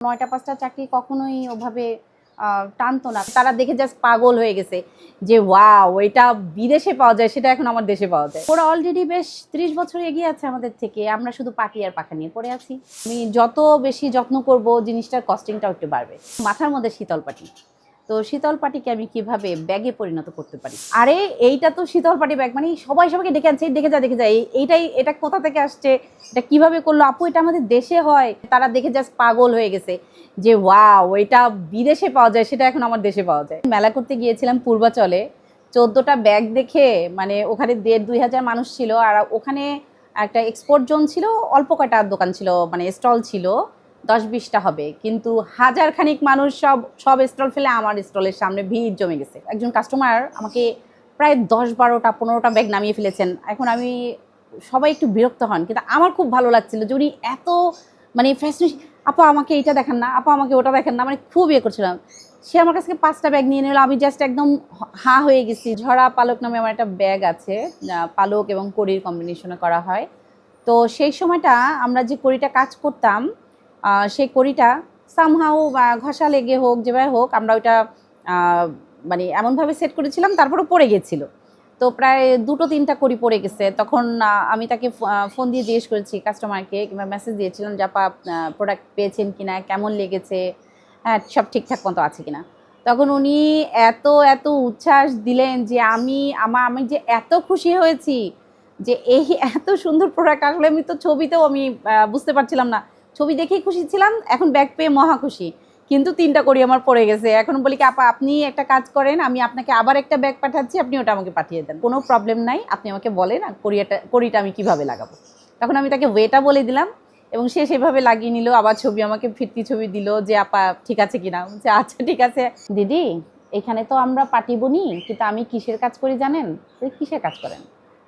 ৯টা ৫টা চাকরি কখনোই ওভাবে টানতো না। তারা দেখে জাস্ট পাগল হয়ে গেছে যে ওয়াও এটা বিদেশে পাওয়া যায়, সেটা এখন আমার দেশে পাওয়া যায়। ওরা অলরেডি বেশ ৩০ বছর এগিয়ে আছে আমাদের থেকে, আমরা শুধু পাটি আর পাখা নিয়ে পড়ে আছি। আমি যত বেশি যত্ন করব জিনিসটার কস্টিংটাও একটু বাড়বে। মাথার মধ্যে শীতল পাটি, তো শীতল পাটিকে আমি কিভাবে ব্যাগে পরিণত করতে পারি। আরে এইটা তো শীতল পাটি ব্যাগ, মানে সবাই সবাইকে ডেকে আনছে, দেখে যা এটা কোথা থেকে আসছে, এটা কিভাবে করলো আপু, এটা আমাদের দেশে হয়। তারা দেখে জাস্ট পাগল হয়ে গেছে যে ওয়াও এটা বিদেশে পাওয়া যায়, সেটা এখন আমার দেশে পাওয়া যায়। মেলা করতে গিয়েছিলাম পূর্বাচলে, 14টা ব্যাগ দেখে মানে ওখানে 1,500-2,000 মানুষ ছিল। আর ওখানে একটা এক্সপোর্ট জোন ছিল, অল্প কয়টা দোকান ছিল, মানে স্টল ছিল 10-20টা হবে, কিন্তু হাজার খানিক মানুষ সব স্টল ফেলে আমার স্টলের সামনে ভিড় জমে গেছে। একজন কাস্টমার আমাকে প্রায় 10-12টা 15টা ব্যাগ নামিয়ে ফেলেছেন। এখন আমি সবাই একটু বিরক্ত হন, কিন্তু আমার খুব ভালো লাগছিল যে উনি এত মানে ফ্যাসিনেশন, আপা আমাকে এইটা দেখেন না, আপা আমাকে ওটা দেখেন না, মানে খুব ইয়ে করছিলাম। সে আমার কাছ থেকে 5টা ব্যাগ নিয়ে নিল, আমি জাস্ট একদম হা হয়ে গেছি। ঝরা পালক নামে আমার একটা ব্যাগ আছে, পালক এবং কড়ির কম্বিনেশনে করা হয়। তো সেই সময়টা আমরা যে কড়িটা কাজ করতাম, সেই কড়িটা সামহাও বা ঘষা লেগে হোক, যেভাবে হোক, আমরা ওইটা মানে এমনভাবে সেট করেছিলাম, তারপরে পড়ে গেছিলো। তো প্রায় 2-3টা কড়ি পড়ে গেছে। তখন আমি তাকে ফোন দিয়ে জিজ্ঞেস করেছি কাস্টমারকে, কিংবা মেসেজ দিয়েছিলাম যে আপা প্রোডাক্ট পেয়েছেন কিনা, কেমন লেগেছে, হ্যাঁ সব ঠিকঠাক মতো আছে কিনা। তখন উনি এত উচ্ছ্বাস দিলেন যে আমি যে এত খুশি হয়েছি যে এই এত সুন্দর প্রোডাক্ট আসলে আমি তো ছবিতেও আমি বুঝতে পারছিলাম না, ছবি দেখেই খুশি ছিলাম, এখন ব্যাগ পেয়ে মহা খুশি। কিন্তু 3টা কড়ি আমার পড়ে গেছে। এখন বলি কি আপা আপনি একটা কাজ করেন, আমি আপনাকে আবার একটা ব্যাগ পাঠাচ্ছি, আপনি ওটা আমাকে পাঠিয়ে দেন, কোনো প্রবলেম নাই, আপনি আমাকে বলেন কড়িটা আমি কিভাবে লাগাবো। তখন আমি তাকে ওয়েটা বলে দিলাম এবং সে সেভাবে লাগিয়ে নিল। আবার ছবি আমাকে ফিরতি ছবি দিল যে আপা ঠিক আছে কিনা। যে আচ্ছা ঠিক আছে দিদি, এখানে তো আমরা পাটি বুনি, কিন্তু আমি কিসের কাজ করি জানেন? কিসের কাজ করেন?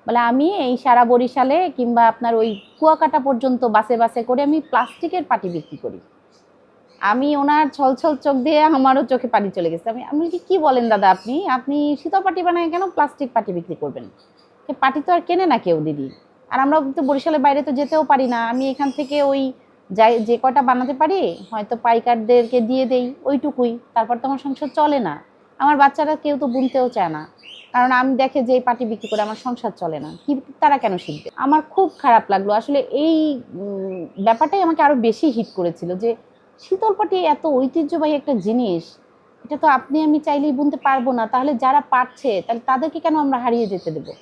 বলে আমি এই সারা বরিশালে কিংবা আপনার ওই কুয়াকাটা পর্যন্ত বাসে করে আমি প্লাস্টিকের পাটি বিক্রি করি। আমি ওনার ছলছল চোখ দিয়ে আমারও চোখে পানি চলে গেছে। আমি কি বলেন দাদা, আপনি শীতল পাটি বানায় কেন প্লাস্টিক পাটি বিক্রি করবেন? পাটি তো আর কেনে না কেউ দিদি। আর আমরা তো বরিশালের বাইরে তো যেতেও পারি না। আমি এখান থেকে ওই যে কয়টা বানাতে পারি হয়তো পাইকারদেরকে দিয়ে দেই, ওইটুকুই। তারপর তো আমার সংসার চলে না। আমার বাচ্চারা কেউ তো বুনতেও চায় না, কারণ আমি দেখে যে এই পাটি বিক্রি করে আমার সংসার চলে না, কি তারা কেন শিখবে? আমার খুব খারাপ লাগলো আসলে। এই ব্যাপারটাই আমাকে আরো বেশি হিট করেছিল যে শীতল পাটি এত ঐতিহ্যবাহী একটা জিনিস, এটা তো আপনি আমি চাইলেই বুনতে পারবো না, তাহলে যারা পারছে তাহলে তাদেরকে কেন আমরা হারিয়ে যেতে দেবো?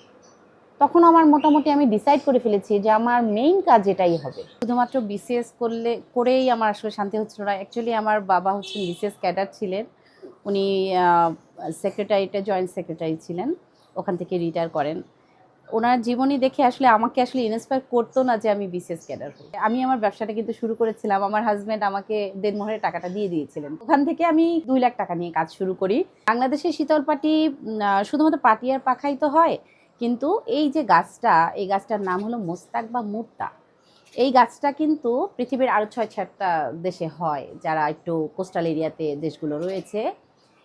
তখন আমার মোটামুটি আমি ডিসাইড করে ফেলেছি যে আমার মেইন কাজ এটাই হবে। শুধুমাত্র বিসিএস করেই আমার আসলে শান্তি হচ্ছিল না। অ্যাকচুয়ালি আমার বাবা হচ্ছেন বিসিএস ক্যাডার ছিলেন। উনি সেক্রেটারিতে জয়েন্ট সেক্রেটারি ছিলেন, ওখান থেকে রিটায়ার করেন। ওনার জীবনী দেখে আসলে আমাকে আসলে ইন্সপায়ার করতো না যে আমি বিসিএস ক্যাডার হই। আমি আমার ব্যবসাটা কিন্তু শুরু করেছিলাম, আমার হাজব্যান্ড আমাকে দেনমোহরের টাকাটা দিয়ে দিয়েছিলেন। ওখান থেকে আমি 2 লাখ টাকা নিয়ে কাজ শুরু করি। বাংলাদেশের শীতল পাটি শুধুমাত্র পাটি আর পাখাই তো হয়, কিন্তু এই যে গাছটা, এই গাছটার নাম হলো মোস্তাক বা মুর্তা। এই গাছটা কিন্তু পৃথিবীর আরও 6-7টা দেশে হয়, যারা একটু কোস্টাল এরিয়াতে দেশগুলো রয়েছে,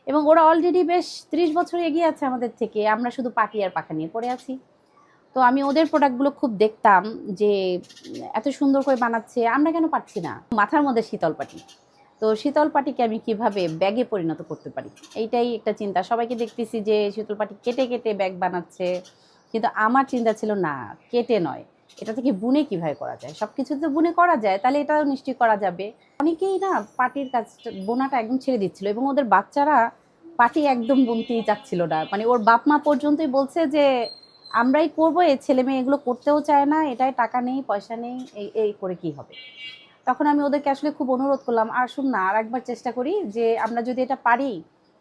এবং ওরা অলরেডি বেশ 30 বছর এগিয়ে আছে আমাদের থেকে, আমরা শুধু পাটি আর পাখা নিয়ে পড়ে আছি। তো আমি ওদের প্রোডাক্টগুলো খুব দেখতাম যে এত সুন্দর করে বানাচ্ছে, আমরা কেন পারছি না। মাথার মধ্যে শীতল পাটি, তো শীতল পাটিকে আমি কিভাবে ব্যাগে পরিণত করতে পারি, এইটাই একটা চিন্তা। সবাইকে দেখতেছি যে শীতল পাটি কেটে ব্যাগ বানাচ্ছে, কিন্তু আমার চিন্তা ছিল না, কেটে নয়, এটা থেকে বুনে কিভাবে করা যায়। সব কিছু তো বুনে করা যায়, তাহলে এটাও নিশ্চয়ই করা যাবে। অনেকেই না পাটির কাজ বোনাটা একদম ছেড়ে দিচ্ছিল, এবং ওদের বাচ্চারা পাটি একদম বুনতেই চাচ্ছিল না। মানে ওর বাপ মা পর্যন্তই বলছে যে আমরাই করবো, এই ছেলে মেয়ে এগুলো করতেও চায় না, এটাই টাকা নেই পয়সা নেই, এই করে কি হবে। তখন আমি ওদেরকে আসলে খুব অনুরোধ করলাম, আসুন না আর একবার চেষ্টা করি, যে আমরা যদি এটা পারি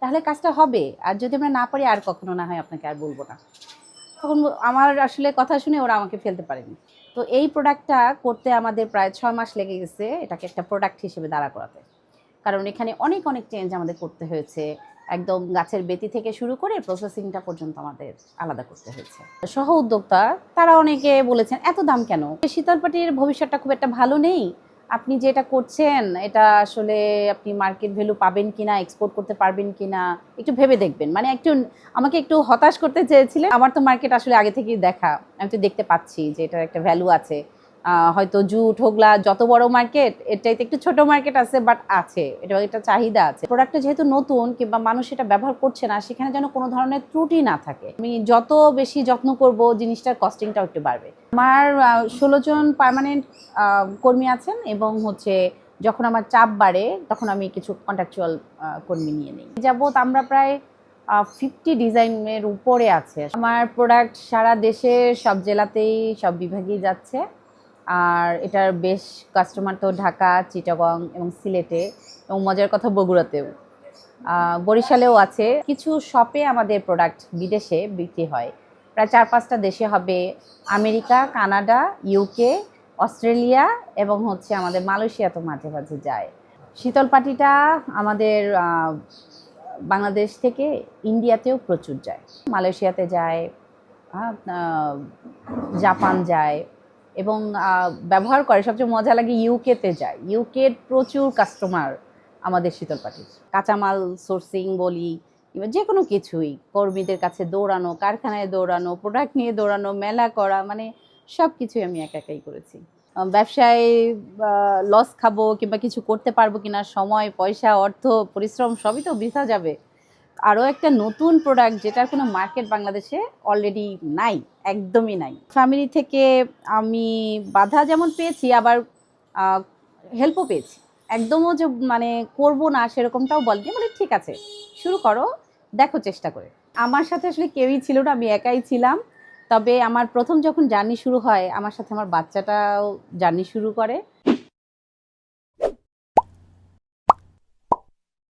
তাহলে কাজটা হবে, আর যদি আমরা না পারি আর কখনো না হয় আপনাকে আর বলবো না। তখন আমার আসলে কথা শুনে ওরা আমাকে ফেলতে পারেনি। তো এই প্রোডাক্টটা করতে আমাদের প্রায় 6 মাস লেগে গেছে, এটাকে একটা প্রোডাক্ট হিসেবে দাঁড়া করাতে। কারণ এখানে অনেক চেঞ্জ আমাদের করতে হয়েছে, একদম গাছের বেতি থেকে শুরু করে প্রসেসিংটা পর্যন্ত আমাদের আলাদা করতে হয়েছে। সহ উদ্যোক্তা তারা অনেকে বলেছেন এত দাম কেন, শীতল পাটির ভবিষ্যৎটা খুব একটা ভালো নেই, আপনি যেটা করছেন এটা আসলে আপনি মার্কেট ভ্যালু পাবেন কিনা, এক্সপোর্ট করতে পারবেন কিনা, একটু ভেবে দেখবেন। মানে আমাকে একটু হতাশ করতে চেয়েছিলেন। আমার তো মার্কেট আসলে আগে থেকেই দেখা, আমি তো দেখতে পাচ্ছি যে এটার একটা ভ্যালু আছে, হয়তো জুট হোগলা যত বড় মার্কেট এর চাইতে একটু ছোট মার্কেট আছে, বাট আছে, এটা চাহিদা আছে। প্রোডাক্টটা যেহেতু নতুন কিংবা মানুষ এটা ব্যবহার করছে না, সেখানে যেন কোনো ধরনের ত্রুটি না থাকে। আমি যত বেশি যত্ন করব জিনিসটার কস্টিংটাও একটু বাড়বে। আমার 16 জন পার্মানেন্ট কর্মী আছেন, এবং যখন আমার চাপ বাড়ে তখন আমি কিছু কন্ট্রাকচুয়াল কর্মী নিয়ে নিই। যাবত আমরা প্রায় 50 ডিজাইনের উপরে আছে। আমার প্রোডাক্ট সারা দেশে সব জেলাতেই সব বিভাগেই যাচ্ছে, আর এটার বেশ কাস্টমার তো ঢাকা, চিটাগং এবং সিলেটে, এবং মজার কথা বগুড়াতেও, বরিশালেও আছে। কিছু শপে আমাদের প্রোডাক্ট বিদেশে বিক্রি হয়, প্রায় 4-5টা দেশে হবে, আমেরিকা, কানাডা, ইউকে, অস্ট্রেলিয়া এবং আমাদের মালয়েশিয়া তো মাঝে মাঝে যায়। শীতল পাটিটা আমাদের বাংলাদেশ থেকে ইন্ডিয়াতেও প্রচুর যায়, মালয়েশিয়াতে যায়, জাপান যায়, এবং ব্যবহার করে। সবচেয়ে মজা লাগে ইউকেতে যায়, ইউকের প্রচুর কাস্টমার আমাদের শীতল পাটির। কাঁচামাল সোর্সিং বলি কিংবা যে কোনো কিছুই, কর্মীদের কাছে দৌড়ানো, কারখানায় দৌড়ানো, প্রোডাক্ট নিয়ে দৌড়ানো, মেলা করা, মানে সব কিছুই আমি একাই করেছি। ব্যবসায় লস খাবো কিংবা কিছু করতে পারবো কিনা, সময়, পয়সা, অর্থ, পরিশ্রম সবই তো বৃথা যাবে। আরও একটা নতুন প্রোডাক্ট যেটার কোনো মার্কেট বাংলাদেশে অলরেডি নাই, একদমই নাই। ফ্যামিলি থেকে আমি বাধা যেমন পেয়েছি, আবার হেল্পও পেয়েছি। একদমও যে মানে করবো না সেরকমটাও বলেনি, মানে ঠিক আছে শুরু করো, দেখো চেষ্টা করে। আমার সাথে আসলে কেউই ছিল না, আমি একাই ছিলাম। তবে আমার প্রথম যখন জার্নি শুরু হয়, আমার সাথে আমার বাচ্চাটাও জার্নি শুরু করে।